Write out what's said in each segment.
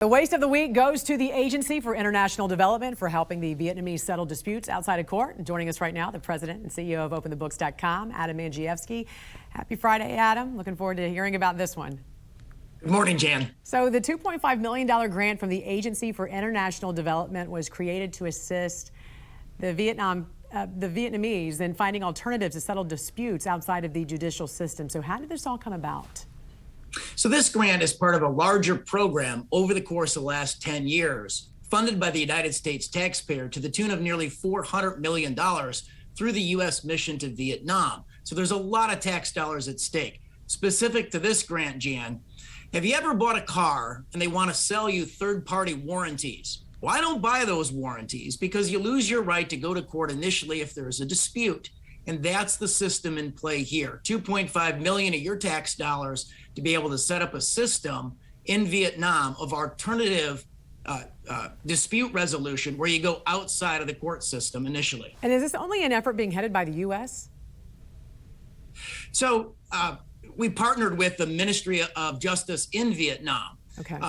The waste of the week goes to the Agency for International Development for helping the Vietnamese settle disputes outside of court. And joining us right now, the president and CEO of OpenTheBooks.com, Adam Mangievsky. Happy Friday, Adam. Looking forward to hearing about this one. Good morning, Jan. So the $2.5 million grant from the Agency for International Development was created to assist the Vietnamese in finding alternatives to settle disputes outside of the judicial system. So how did this all come about? So this grant is part of a larger program over the course of the last 10 years, funded by the United States taxpayer to the tune of nearly $400 million through the U.S. mission to Vietnam. So there's a lot of tax dollars at stake. Specific to this grant, Jan, have you ever bought a car and they want to sell you third-party warranties? Well, I don't buy those warranties because you lose your right to go to court initially if there's a dispute. And that's the system in play here. $2.5 million of your tax dollars to be able to set up a system in Vietnam of alternative dispute resolution where you go outside of the court system initially. And is this only an effort being headed by the U.S.? So we partnered with the Ministry of Justice in Vietnam. Okay.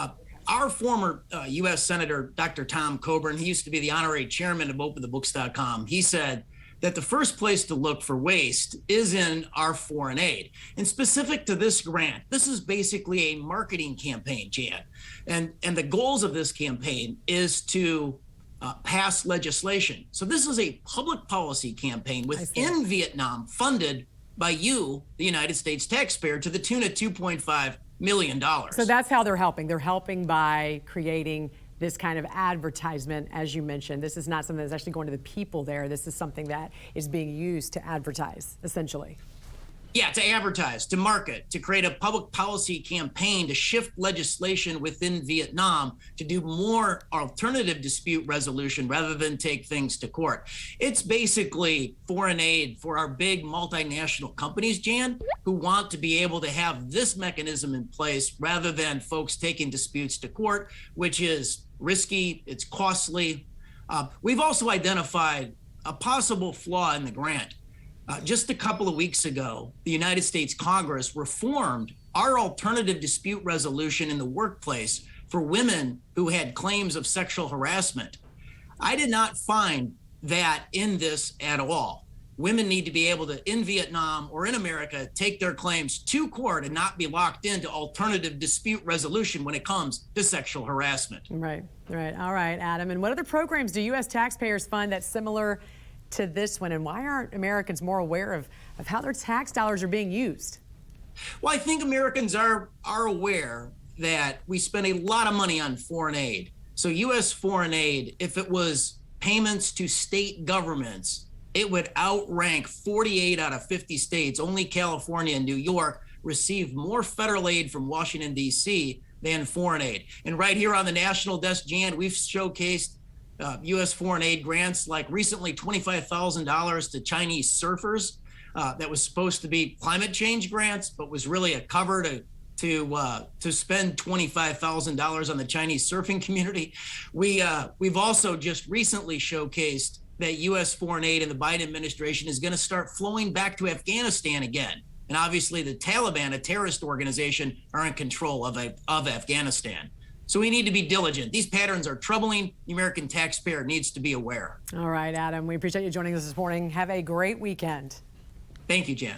Our former U.S. Senator, Dr. Tom Coburn, he used to be the honorary chairman of OpenTheBooks.com. He said that the first place to look for waste is in our foreign aid. And specific to this grant, this is basically a marketing campaign, Jan. And the goals of this campaign is to pass legislation. So this is a public policy campaign within Vietnam funded by you, the United States taxpayer, to the tune of $2.5 million. So that's how they're helping. They're helping by creating this kind of advertisement, as you mentioned. This is not something that's actually going to the people there. This is something that is being used to advertise, essentially. Yeah, to advertise, to market, to create a public policy campaign, to shift legislation within Vietnam, to do more alternative dispute resolution rather than take things to court. It's basically foreign aid for our big multinational companies, Jan, who want to be able to have this mechanism in place rather than folks taking disputes to court, which is risky, it's costly. We've also identified a possible flaw in the grant. Just a couple of weeks ago, the United States Congress reformed our alternative dispute resolution in the workplace for women who had claims of sexual harassment. I did not find that in this at all. Women need to be able to, in Vietnam or in America, take their claims to court and not be locked into alternative dispute resolution when it comes to sexual harassment. Right. All right, Adam. And what other programs do U.S. taxpayers fund that's similar to this one, and why aren't Americans more aware of how their tax dollars are being used? Well, I think Americans are aware that we spend a lot of money on foreign aid. So U.S. foreign aid, if it was payments to state governments, it would outrank 48 out of 50 states. Only California and New York receive more federal aid from Washington, D.C. than foreign aid. And right here on the national desk, Jan, we've showcased U.S. foreign aid grants, like recently $25,000 to Chinese surfers. That was supposed to be climate change grants, but was really a cover to spend $25,000 on the Chinese surfing community. We've also just recently showcased that U.S. foreign aid in the Biden administration is going to start flowing back to Afghanistan again. And obviously the Taliban, a terrorist organization, are in control of Afghanistan. So we need to be diligent. These patterns are troubling. The American taxpayer needs to be aware. All right, Adam, we appreciate you joining us this morning. Have a great weekend. Thank you, Jan.